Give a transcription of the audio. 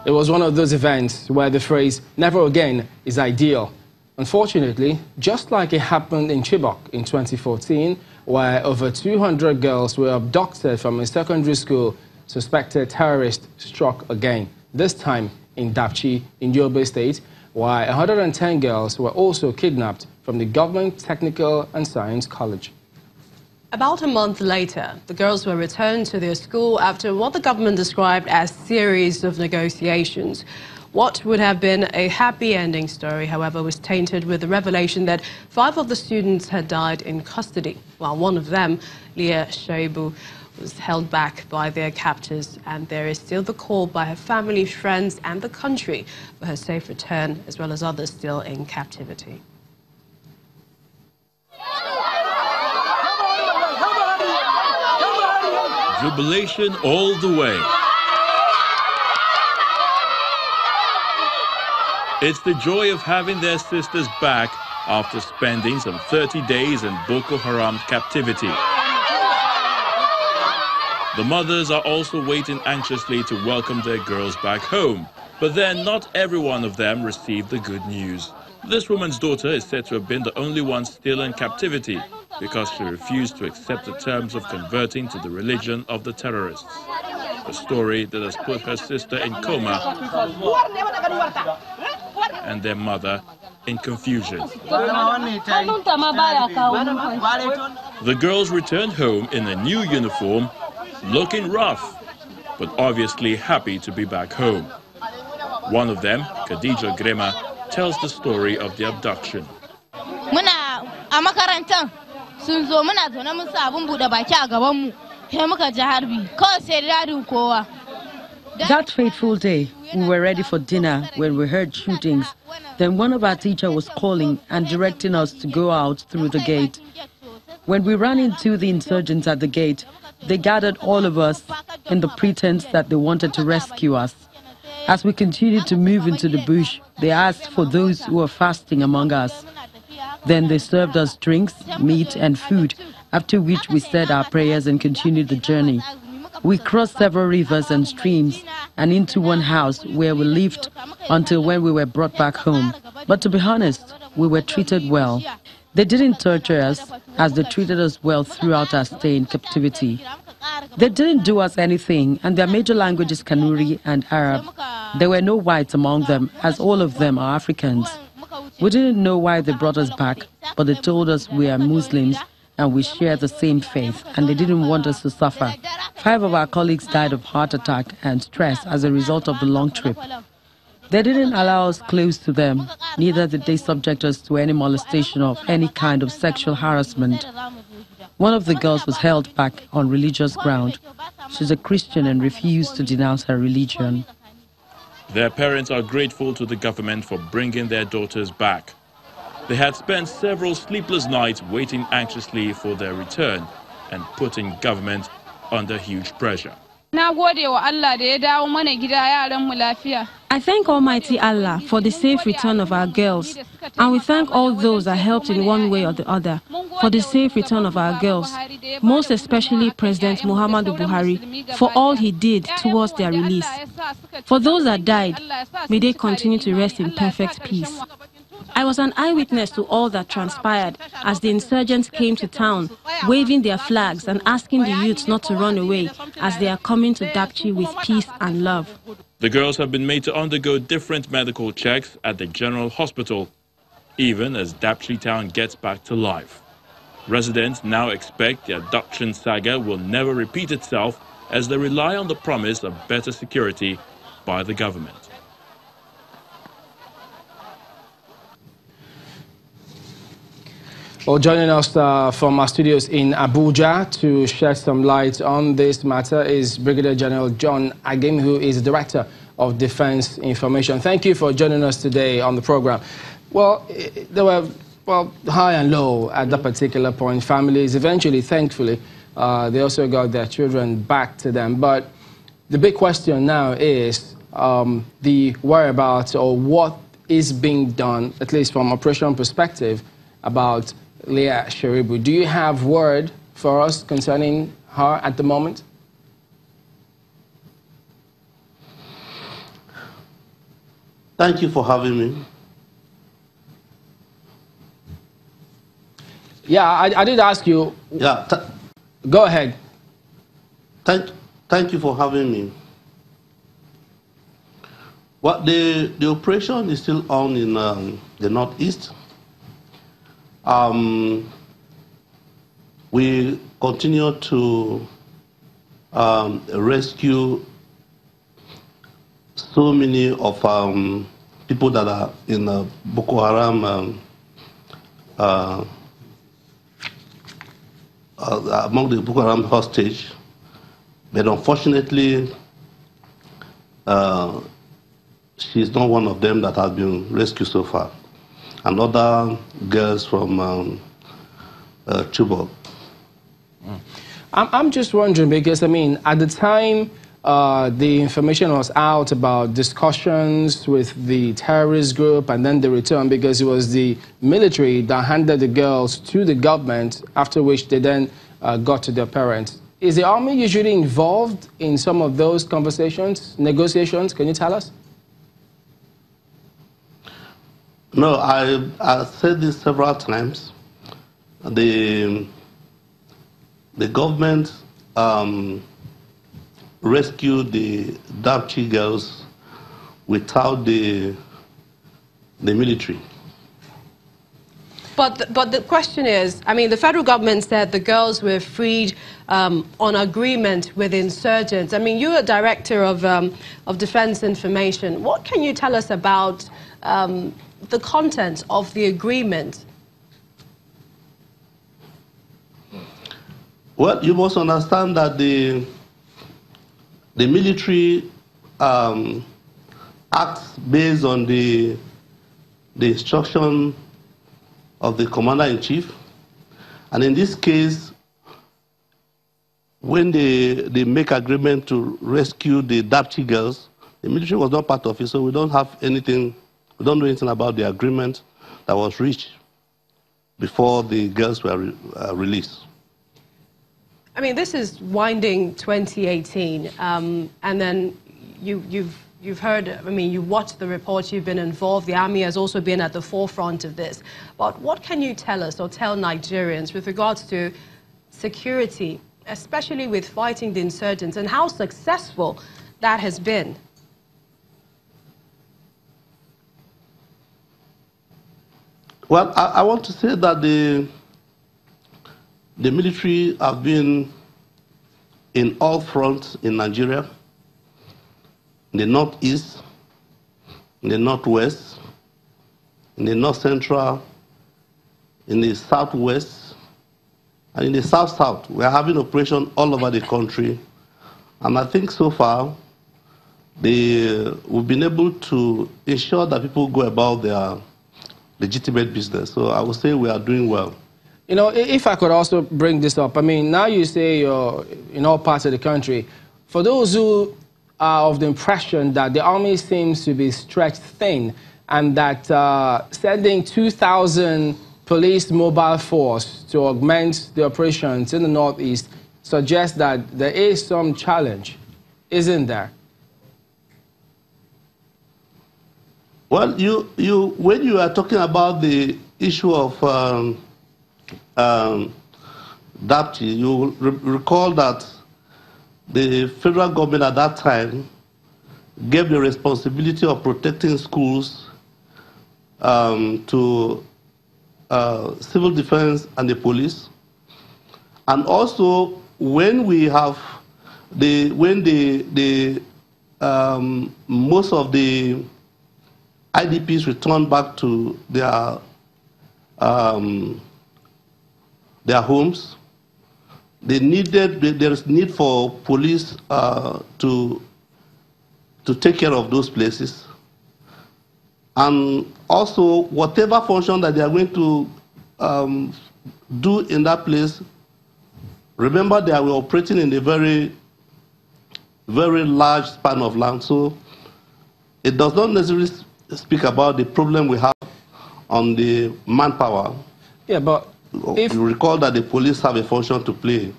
It was one of those events where the phrase "never again" is ideal. Unfortunately, just like it happened in Chibok in 2014, where over 200 girls were abducted from a secondary school, suspected terrorists struck again, this time in Dapchi in Yobe State, while 110 girls were also kidnapped from the Government Technical and Science College. About a month later, the girls were returned to their school after what the government described as series of negotiations. What would have been a happy ending story, however, was tainted with the revelation that 5 of the students had died in custody, while one of them, Leah Shaibu, was held back by their captors, and there is still the call by her family, friends and the country for her safe return, as well as others still in captivity. Jubilation all the way. It's the joy of having their sisters back after spending some 30 days in Boko Haram captivity. The mothers are also waiting anxiously to welcome their girls back home. But then not every one of them received the good news. This woman's daughter is said to have been the only one still in captivity because she refused to accept the terms of converting to the religion of the terrorists. A story that has put her sister in coma and their mother in confusion. The girls returned home in a new uniform, looking rough, but obviously happy to be back home. One of them, Khadija Grema, tells the story of the abduction. That fateful day, we were ready for dinner when we heard shootings. Then one of our teachers was calling and directing us to go out through the gate. When we ran into the insurgents at the gate, they gathered all of us in the pretense that they wanted to rescue us. As we continued to move into the bush, they asked for those who were fasting among us. Then they served us drinks, meat and food, after which we said our prayers and continued the journey. We crossed several rivers and streams and into one house where we lived until when we were brought back home. But to be honest, we were treated well. They didn't torture us, as they treated us well throughout our stay in captivity. They didn't do us anything, and their major language is Kanuri and Arab. There were no whites among them, as all of them are Africans. We didn't know why they brought us back, but they told us we are Muslims and we share the same faith, and they didn't want us to suffer. 5 of our colleagues died of heart attack and stress as a result of the long trip. They didn't allow us close to them, neither did they subject us to any molestation or any kind of sexual harassment. One of the girls was held back on religious ground. She's a Christian and refused to denounce her religion. Their parents are grateful to the government for bringing their daughters back. They had spent several sleepless nights waiting anxiously for their return and putting government under huge pressure. I thank Almighty Allah for the safe return of our girls, and we thank all those that helped in one way or the other for the safe return of our girls, most especially President Muhammadu Buhari for all he did towards their release. For those that died, may they continue to rest in perfect peace. I was an eyewitness to all that transpired as the insurgents came to town, waving their flags and asking the youths not to run away as they are coming to Dapchi with peace and love. The girls have been made to undergo different medical checks at the General Hospital, even as Dapchi town gets back to life. Residents now expect the abduction saga will never repeat itself as they rely on the promise of better security by the government. Well, joining us from our studios in Abuja to shed some light on this matter is Brigadier General John Agim, who is Director of Defense Information. Thank you for joining us today on the program. Well, there were high and low at that particular point. Families eventually, thankfully, they also got their children back to them. But the big question now is the whereabouts or what is being done, at least from operational perspective, about Leah Shaibu. Do you have word for us concerning her at the moment? Thank you for having me. Yeah, I did ask you. Yeah. Go ahead. Thank you for having me. Well, the operation is still on in the Northeast. We continue to rescue so many of people that are in Boko Haram among the Boko Haram hostage, but unfortunately, she's not one of them that has been rescued so far. And other girls from Chibok. I'm just wondering because, I mean, at the time the information was out about discussions with the terrorist group and then the return, because it was the military that handed the girls to the government, after which they then got to their parents. Is the army usually involved in some of those conversations, negotiations? Can you tell us? No, I said this several times. The government rescued the Dapchi girls without the military. But the question is, I mean, the federal government said the girls were freed on agreement with insurgents. I mean, you're a director of Defense Information. What can you tell us about the content of the agreement? Well, you must understand that the military acts based on the instruction of the commander-in-chief. And in this case, when they make agreement to rescue the Dapchi girls, the military was not part of it, so we don't have anything, we don't know anything about the agreement that was reached before the girls were released. I mean, this is winding 2018, and then you've heard, I mean, you watched the reports, you've been involved, the army has also been at the forefront of this. But what can you tell us or tell Nigerians with regards to security, especially with fighting the insurgents, and how successful that has been? Well, I want to say that the military have been in all fronts in Nigeria, in the Northeast, in the Northwest, in the North Central, in the Southwest, and in the South-South. We are having operations all over the country. And I think so far, we've been able to ensure that people go about their legitimate business. So I would say we are doing well. You know, if I could also bring this up, I mean, now you say you're in all parts of the country. For those who are of the impression that the army seems to be stretched thin and that sending 2,000 police mobile force to augment the operations in the Northeast suggests that there is some challenge, isn't there? Well, when you are talking about the issue of Dapchi, you recall that the federal government at that time gave the responsibility of protecting schools to civil defense and the police. And also, when we have most of the IDPs returned back to their homes, there is need for police to take care of those places. And also, whatever function that they are going to do in that place, remember they are operating in a very, very large span of land. So it does not necessarily speak about the problem we have on the manpower. Yeah, but if you recall that the police have a function to play.